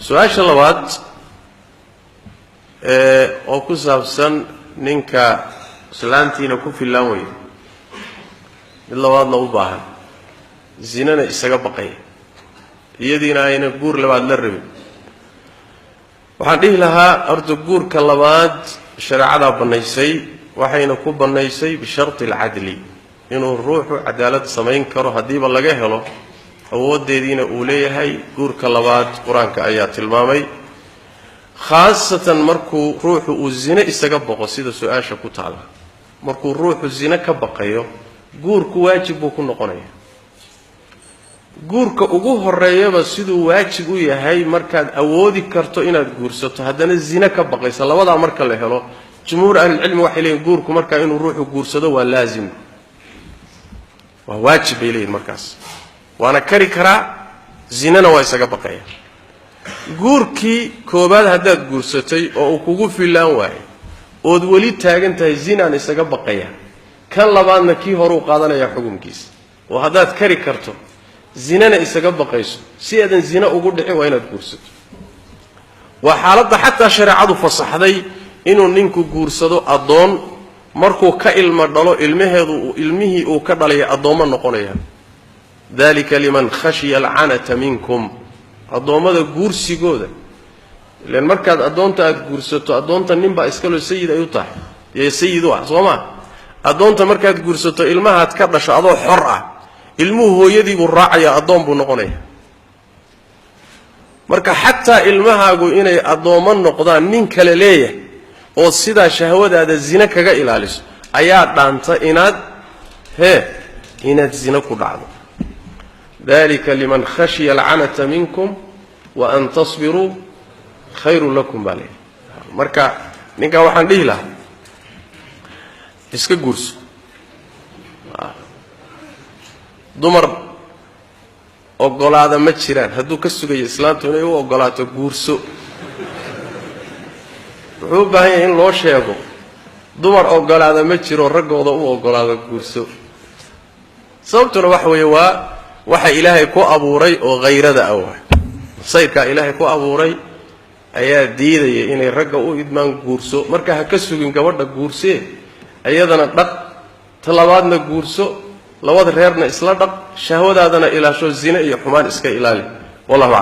سؤال شلوات oo ku saabsan ninka islaantiina ku filan way mid labaadna u baahan zinana isaga baqay iyadiina ayna guur labaad la rabin waxaan dhihi lahaa ardu guurka labaad sharciga banaysay waxayna ku banaysay bi sharti al-adli inuu ruuxu cadaalad sameyn karo hadiiba laga helo awoodeediina uu leeyahay guurka labaad quraanka ayaa tilmaamay خاصة مركو روحو الزنا إستقبقو سيدا سؤاشا كتالا مركو روحو الزنا كبقيو قوركو واجب وكو نقوني قوركو أقوه الرئيبا سيدو واجبو يهي مركاد أودي كارتو إنا قورسطو هدان الزنا كبقي صلى الله مركا لهلو جمهور أهل العلم وحيلين قوركو مركا إنو روحو قورسطو واللازم وواجب إليه المركز وانا كاريكرا زنا نوايسا كبقيا guurkii koobaad hadaad guursatay oo uu kugu filaan waay oo wali taagan tahay zinaan isaga baqaya kan labaadna kii hore u qaadanaya xukunkiisa oo hadaad kari karto zinana isaga baqayso si aadan zina ugu dhicin waa inaad guursato waa xaaladda xataa shariicadu fasaxday inuu ninku guursado adoon markuu ka ilmo dhalo ilmihii uu ka dhalay adooma noqonaya dalika liman khashiya al'anata minkum adoomada guursigooda ilaan markaad adoonta aad guursato adoonta ninba iska loo sayid ay u tahay ee sayid waa Soomaa adoonta markaad guursato ilmahaad ka dhasho adoo xor ah ilmuhu hooyadii buu raacaya adoon buu noqonaya marka xataa ilmahaagu inay adooman noqdaan nin kale leeyahay oo sida shahwadaada zina kaga ilaaliso ayaa dhaanta inaad zina ku dhacdo ذلك لمن خشي العنة منكم وأن تصبروا خير لكم بالي مركا نيكا waxaan dhihi lahaa iska guurso dumar ogolaada ma jiraan haduu ka sugayo islaantu inay u ogolaato guurso wuxuu baahan yahay in loo sheego dumar ogolaada ma jiro ragooda u ogolaada guurso sababtuna wax weeye waa waxa ilaahay ku abuuray oo qayrada awaa sayrka ilaahay ku abuuray ayaa diidaya inay ragga u idmaan guurso marka ha ka sugin gabadha guursee ayadana dhaq talabaadna guurso labada reerna isla dhaq shahwadaadana ilaasho zina iyo xumaan iska ilaali wallahu